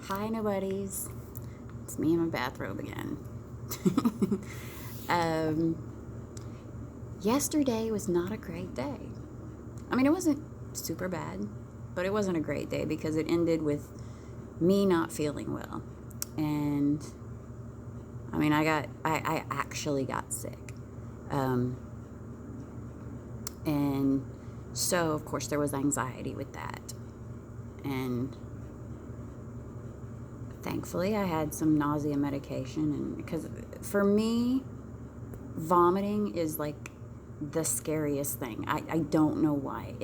Hi, nobodies. It's me in my bathrobe again. um, Yesterday was not a great day. I mean, it wasn't super bad, but it wasn't a great day because it ended with me not feeling well. And I mean, I actually got sick. And so, of course, there was anxiety with that. And thankfully, I had some nausea medication. And because for me, vomiting is like the scariest thing. I don't know why.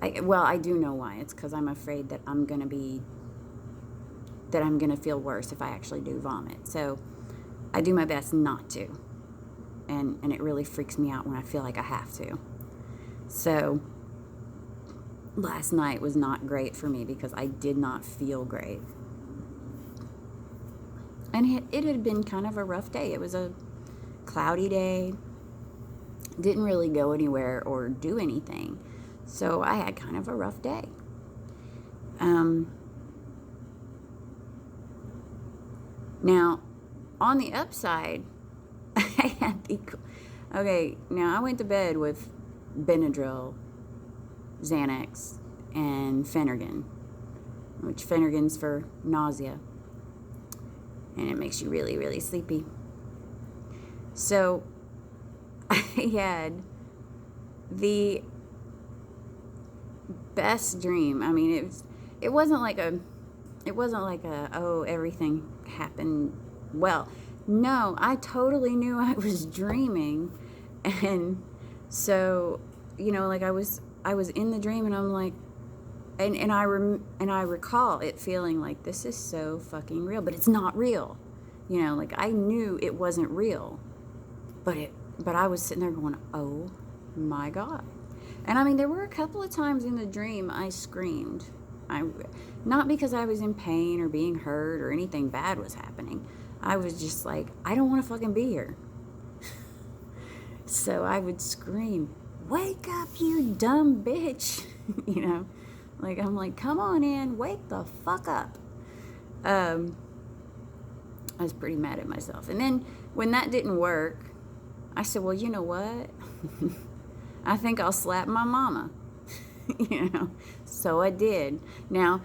I do know why. It's because I'm afraid that I'm going to feel worse if I actually do vomit. So I do my best not to. And it really freaks me out when I feel like I have to. So last night was not great for me because I did not feel great. And it had been kind of a rough day. It was a cloudy day. Didn't really go anywhere or do anything. So I had kind of a rough day. Now, on the upside, I had okay, now I went to bed with Benadryl, Xanax, and Phenergan, which Phenergan's for nausea, and it makes you really, really sleepy. So I had the best dream. I mean, it wasn't like a oh, everything happened well. No, I totally knew I was dreaming. And so, like I was in the dream, and I'm like, and I recall it feeling like this is so fucking real, but it's not real. Like I knew it wasn't real. But I was sitting there going, "Oh my God." And I mean, there were a couple of times in the dream I screamed. Not because I was in pain or being hurt or anything bad was happening. I was just like, I don't want to fucking be here. So I would scream, "Wake up, you dumb bitch." Like I'm like, "Come on in, wake the fuck up." I was pretty mad at myself. And then when that didn't work, I said, "Well, you know what? I think I'll slap my mama." So I did. Now,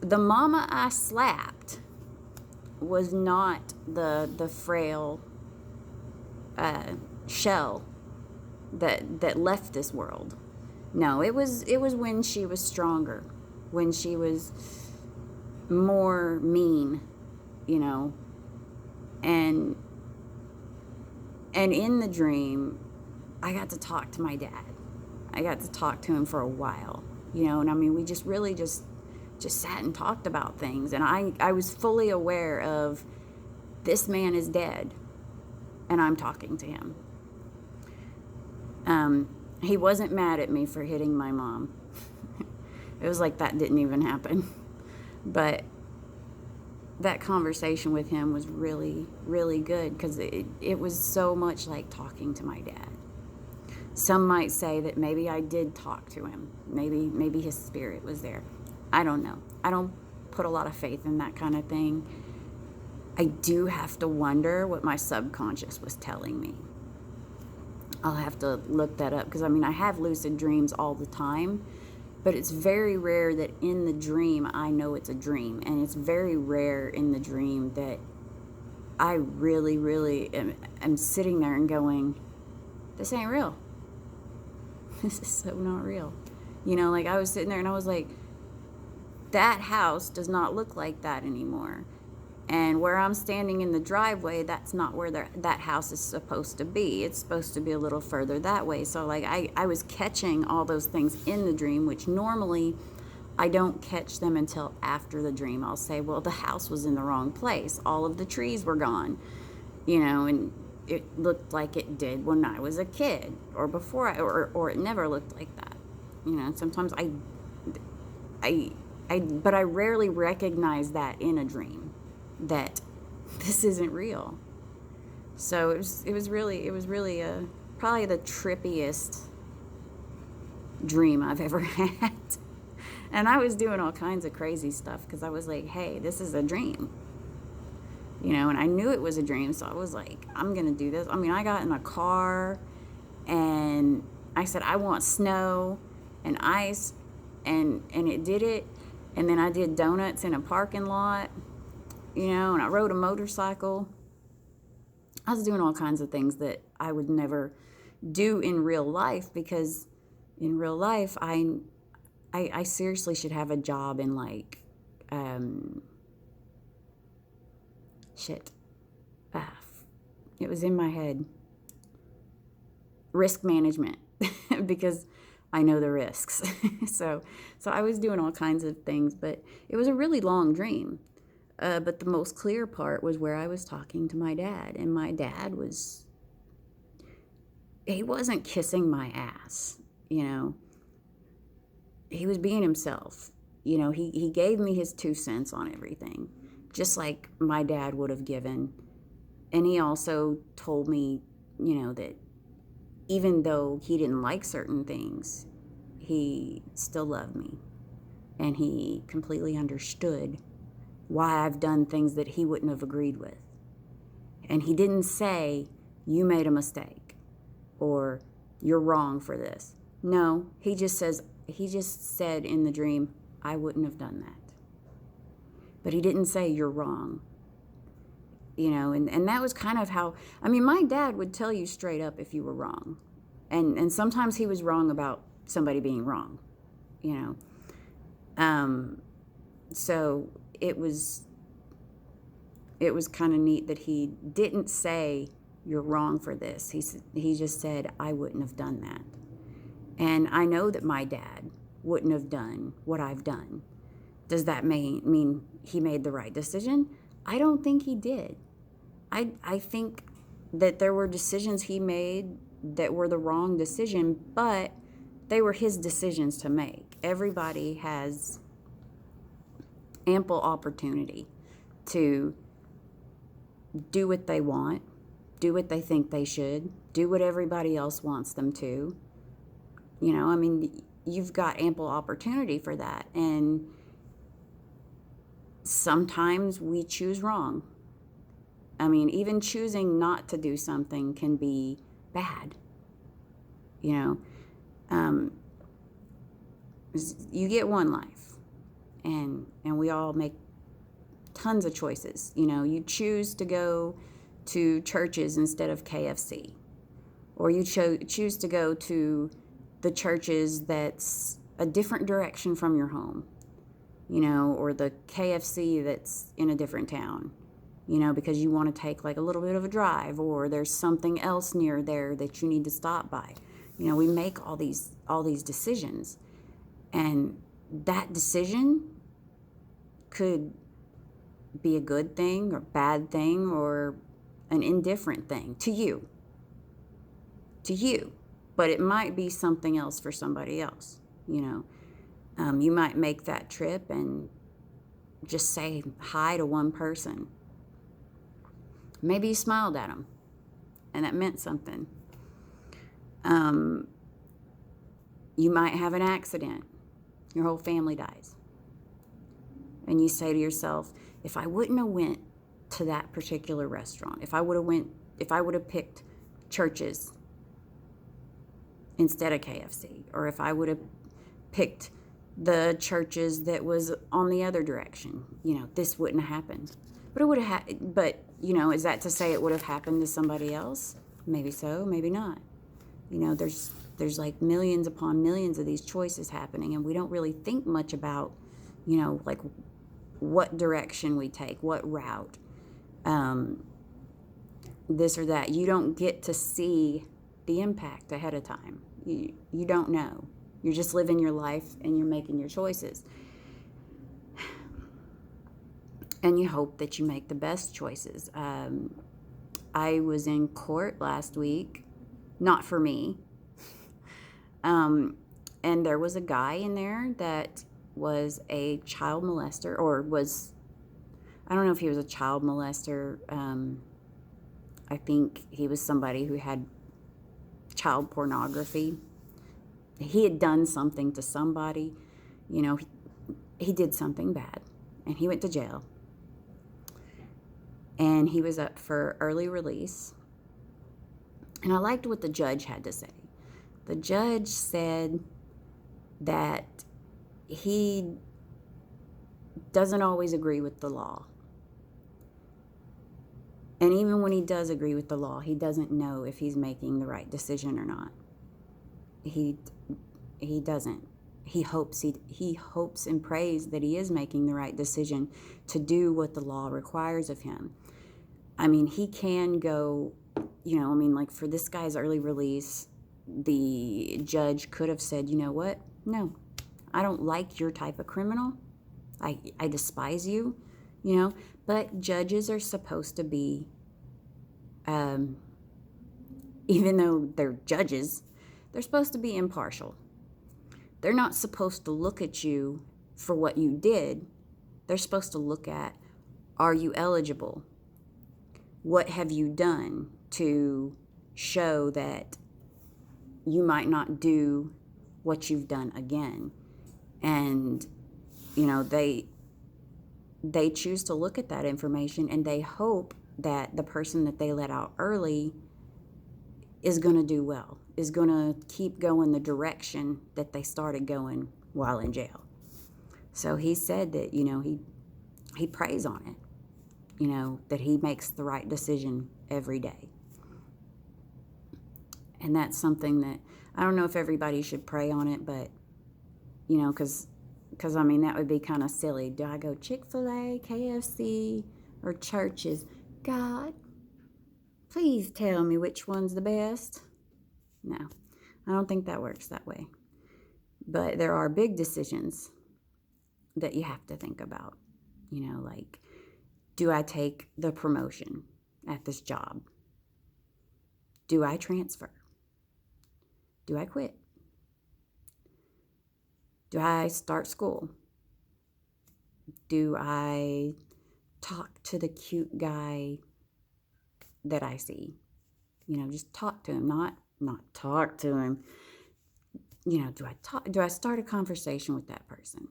the mama I slapped was not the frail shell that left this world. No, it was when she was stronger, when she was more mean, and in the dream, I got to talk to my dad. I got to talk to him for a while, and I mean, we just really just sat and talked about things. And I was fully aware of this man is dead and I'm talking to him. He wasn't mad at me for hitting my mom. It was like that didn't even happen. But that conversation with him was really, really good because it was so much like talking to my dad. Some might say that maybe I did talk to him. Maybe his spirit was there. I don't know. I don't put a lot of faith in that kind of thing. I do have to wonder what my subconscious was telling me. I'll have to look that up because, I mean, I have lucid dreams all the time, but it's very rare that in the dream I know it's a dream. And it's very rare in the dream that I really, really am sitting there and going, this ain't real. This is so not real. Like I was sitting there and I was like, that house does not look like that anymore. And where I'm standing in the driveway, that's not where that house is supposed to be. It's supposed to be a little further that way. So like I was catching all those things in the dream, which normally I don't catch them until after the dream. I'll say, well, the house was in the wrong place. All of the trees were gone, and it looked like it did when I was a kid or before or it never looked like that. Sometimes but I rarely recognize that in a dream, that this isn't real. So it was really probably the trippiest dream I've ever had. And I was doing all kinds of crazy stuff because I was like, hey, this is a dream. And I knew it was a dream, so I was like, I'm going to do this. I mean, I got in a car and I said, I want snow and ice, and it did it. And then I did donuts in a parking lot, and I rode a motorcycle. I was doing all kinds of things that I would never do in real life, because in real life, I seriously should have a job in like, shit. Ah, it was in my head. Risk management, because I know the risks. so I was doing all kinds of things, but it was a really long dream. But the most clear part was where I was talking to my dad, and my dad he wasn't kissing my ass, He was being himself. He gave me his 2 cents on everything, just like my dad would have given. And he also told me, that even though he didn't like certain things, he still loved me. And he completely understood why I've done things that he wouldn't have agreed with. And he didn't say, you made a mistake, or you're wrong for this. No, he just said in the dream, I wouldn't have done that. But he didn't say you're wrong. And that was kind of how, my dad would tell you straight up if you were wrong. And sometimes he was wrong about somebody being wrong, So it was kind of neat that he didn't say you're wrong for this. He just said, I wouldn't have done that. And I know that my dad wouldn't have done what I've done. Does that mean he made the right decision? I don't think he did. I think that there were decisions he made that were the wrong decision, but they were his decisions to make. Everybody has ample opportunity to do what they want, do what they think they should, do what everybody else wants them to. You've got ample opportunity for that. And sometimes we choose wrong. Even choosing not to do something can be bad. You get one life, and we all make tons of choices. You choose to go to churches instead of KFC, or you choose to go to the churches that's a different direction from your home, or the KFC that's in a different town, because you want to take like a little bit of a drive, or there's something else near there that you need to stop by. We make all these decisions, and that decision could be a good thing or bad thing or an indifferent thing to you, but it might be something else for somebody else. You might make that trip and just say hi to one person. Maybe you smiled at them, and that meant something. You might have an accident. Your whole family dies. And you say to yourself, if I wouldn't have went to that particular restaurant, if I would have picked Church's instead of KFC, or if I would have picked the Church's that was on the other direction, this wouldn't have happened. But it would have but is that to say it would have happened to somebody else? Maybe so, maybe not. There's like millions upon millions of these choices happening, and we don't really think much about, like what direction we take, what route, this or that. You don't get to see the impact ahead of time. You don't know. You're just living your life and you're making your choices. And you hope that you make the best choices. I was in court last week, not for me. And there was a guy in there that was a child molester, or I don't know if he was a child molester. I think he was somebody who had child pornography. He had done something to somebody. he did something bad, and he went to jail, and he was up for early release. And I liked what the judge had to say. The judge said that he doesn't always agree with the law. And even when he does agree with the law, he doesn't know if he's making the right decision or not. He doesn't. He hopes and prays that he is making the right decision to do what the law requires of him. I mean, he can go, like for this guy's early release, the judge could have said, you know what? No, I don't like your type of criminal. I despise you, but judges are supposed to be, even though they're judges, they're supposed to be impartial. They're not supposed to look at you for what you did. They're supposed to look at, are you eligible? What have you done to show that you might not do what you've done again? And, they choose to look at that information, and they hope that the person that they let out early is going to do well, is going to keep going the direction that they started going while in jail. So he said that, he prays on it, that he makes the right decision every day. And that's something that, I don't know if everybody should pray on it, but, because that would be kind of silly. Do I go Chick-fil-A, KFC, or churches? God, please tell me which one's the best. No, I don't think that works that way. But there are big decisions that you have to think about. Like, do I take the promotion at this job? Do I transfer? Do I quit? Do I start school? Do I talk to the cute guy that I see? Just talk to him, not talk to him. Do I start a conversation with that person?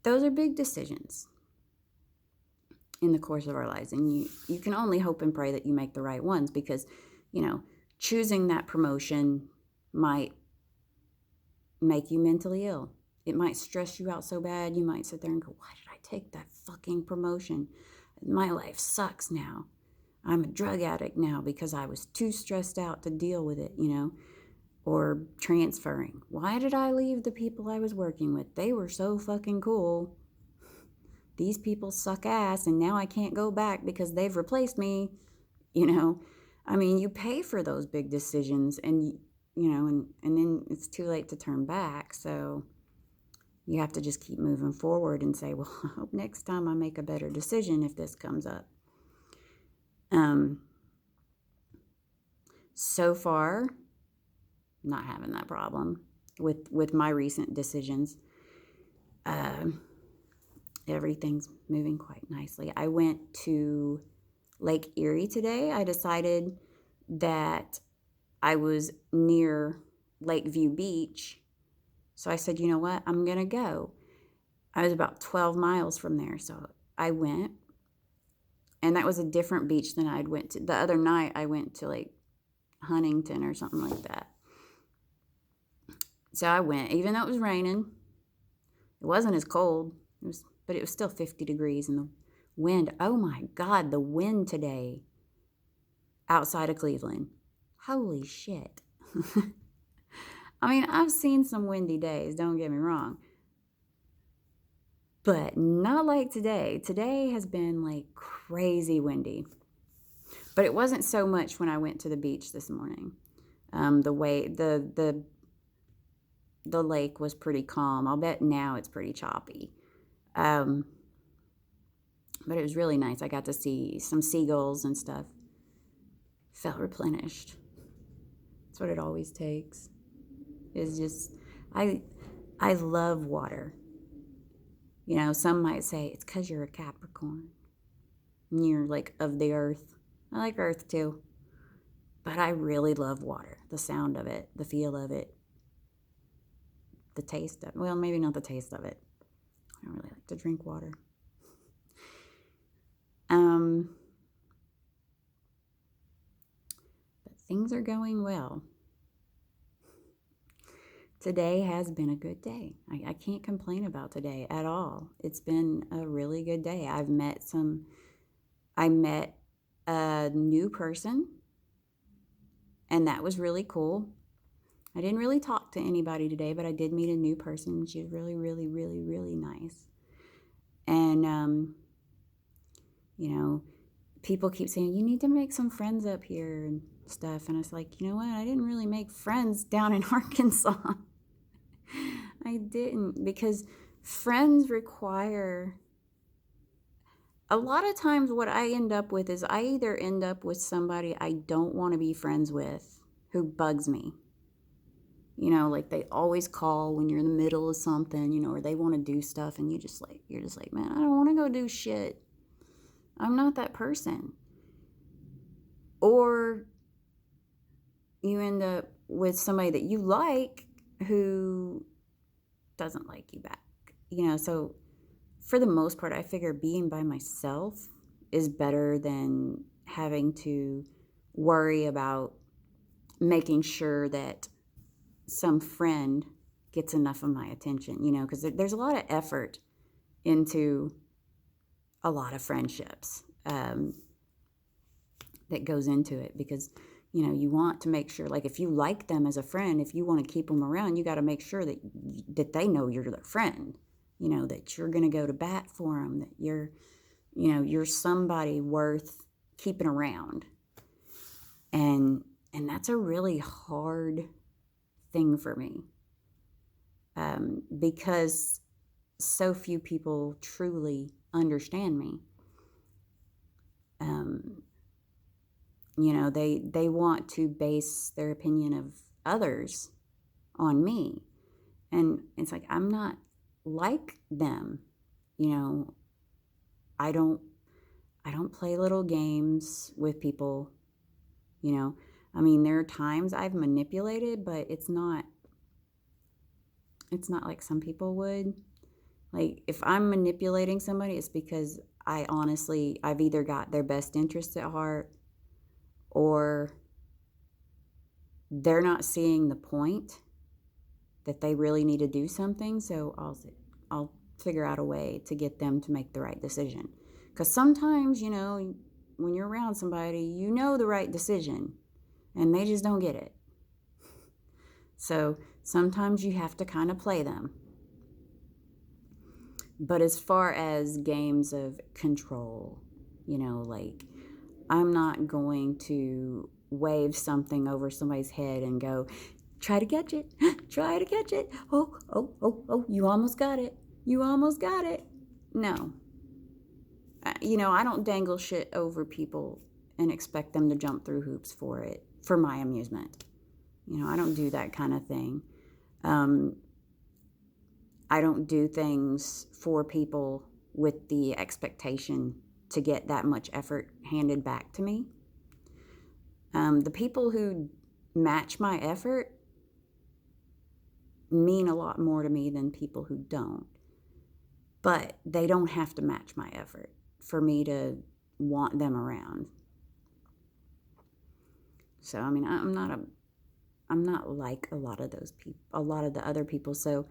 Those are big decisions in the course of our lives. And you can only hope and pray that you make the right ones, because, choosing that promotion might make you mentally ill. It might stress you out so bad, you might sit there and go, why did I take that fucking promotion? My life sucks now. I'm a drug addict now because I was too stressed out to deal with it, Or transferring. Why did I leave the people I was working with? They were so fucking cool. These people suck ass, and now I can't go back because they've replaced me, You pay for those big decisions, and and then it's too late to turn back. So you have to just keep moving forward and say, well, I hope next time I make a better decision if this comes up. So far, not having that problem with my recent decisions. Everything's moving quite nicely. I went to Lake Erie today. I decided that I was near Lakeview Beach. So I said, you know what? I'm going to go. I was about 12 miles from there. So I went. And that was a different beach than I'd went to. The other night I went to like Huntington or something like that. So I went, even though it was raining. It wasn't as cold, but it was still 50 degrees, and the wind, oh my God, the wind today outside of Cleveland. Holy shit. I've seen some windy days, don't get me wrong, but not like today. Today has been like crazy windy, but it wasn't so much when I went to the beach this morning. The lake was pretty calm. I'll bet now it's pretty choppy. But it was really nice. I got to see some seagulls and stuff. Felt replenished. That's what it always takes. It's just, I love water. Some might say it's because you're a Capricorn. And you're like of the earth. I like earth too. But I really love water. The sound of it, the feel of it. the taste of, well, maybe not the taste of it. I don't really like to drink water. But things are going well. Today has been a good day. I can't complain about today at all. It's been a really good day. I met a new person, and that was really cool. I didn't really talk to anybody today, but I did meet a new person. She was really, really, really, really nice. And, people keep saying, you need to make some friends up here and stuff. And I was like, you know what? I didn't really make friends down in Arkansas. I didn't, because friends require, a lot of times what I end up with is I either end up with somebody I don't want to be friends with who bugs me. Like they always call when you're in the middle of something, or they want to do stuff and you're just like, man, I don't want to go do shit. I'm not that person. Or you end up with somebody that you like who doesn't like you back. So for the most part, I figure being by myself is better than having to worry about making sure that some friend gets enough of my attention, because there's a lot of effort into a lot of friendships that goes into it, because you want to make sure, like, if you like them as a friend, if you want to keep them around, you got to make sure that they know you're their friend, that you're going to go to bat for them, that you're somebody worth keeping around. And that's a really hard thing for me, because so few people truly understand me. They want to base their opinion of others on me. And it's like, I'm not like them. I don't play little games with people. There are times I've manipulated, but it's not like some people would. Like, if I'm manipulating somebody, it's because I've either got their best interest at heart, or they're not seeing the point that they really need to do something. So I'll figure out a way to get them to make the right decision. Because sometimes, when you're around somebody, the right decision, and they just don't get it. So sometimes you have to kind of play them. But as far as games of control, like, I'm not going to wave something over somebody's head and go, try to catch it, try to catch it. Oh, you almost got it. You almost got it. No. I don't dangle shit over people and expect them to jump through hoops for it, for my amusement. I don't do that kind of thing. I don't do things for people with the expectation to get that much effort handed back to me. The people who match my effort mean a lot more to me than people who don't. But they don't have to match my effort for me to want them around. So, I'm not like a lot of those people, a lot of the other people. So,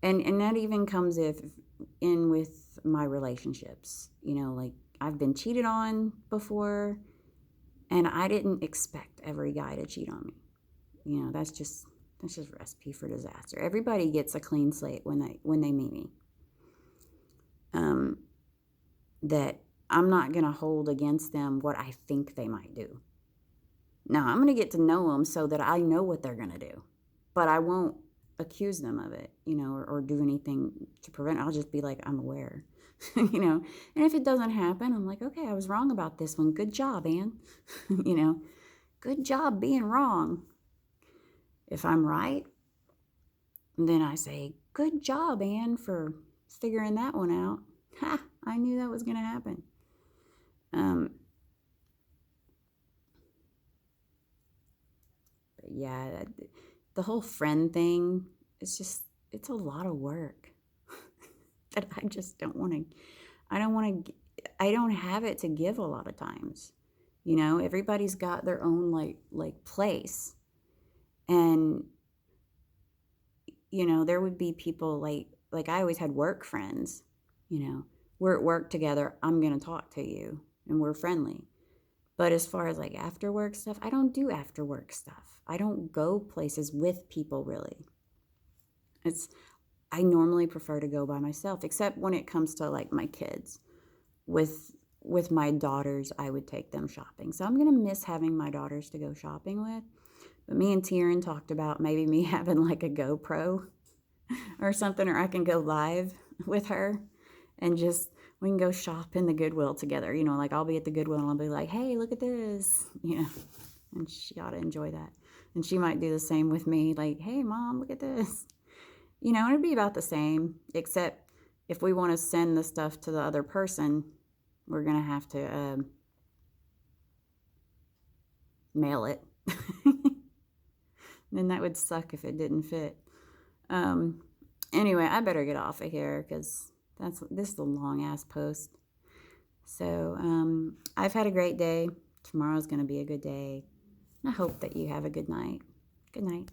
and that even comes in with my relationships. Like, I've been cheated on before, and I didn't expect every guy to cheat on me. That's just recipe for disaster. Everybody gets a clean slate when they meet me. That I'm not going to hold against them what I think they might do. Now, I'm going to get to know them so that I know what they're going to do, but I won't accuse them of it, or do anything to prevent it. I'll just be like, I'm aware, and if it doesn't happen, I'm like, okay, I was wrong about this one. Good job, Ann. Good job being wrong. If I'm right, then I say, good job, Ann, for figuring that one out. Ha, I knew that was going to happen. But yeah, the whole friend thing, it's just, it's a lot of work that I just don't want to, I don't want to, I don't have it to give a lot of times. You know, everybody's got their own like place. And you know, there would be people like I always had work friends, you know. We're at work together, I'm going to talk to you and we're friendly. But as far as like after work stuff, I don't do after work stuff. I don't go places with people really. It's I normally prefer to go by myself, except when it comes to like my kids. With my daughters, I would take them shopping. So I'm going to miss having my daughters to go shopping with. But me and Tieran talked about maybe me having like a GoPro or something, or I can go live with her and just we can go shop in the Goodwill together. You know, like I'll be at the Goodwill and I'll be like, hey, look at this, you know, and she ought to enjoy that. And she might do the same with me, like, hey, Mom, look at this. You know, it'd be about the same, except if we want to send the stuff to the other person, we're going to have to mail it. Then that would suck if it didn't fit. Anyway, I better get off of here because this is a long ass post. So I've had a great day. Tomorrow's going to be a good day. I hope that you have a good night. Good night.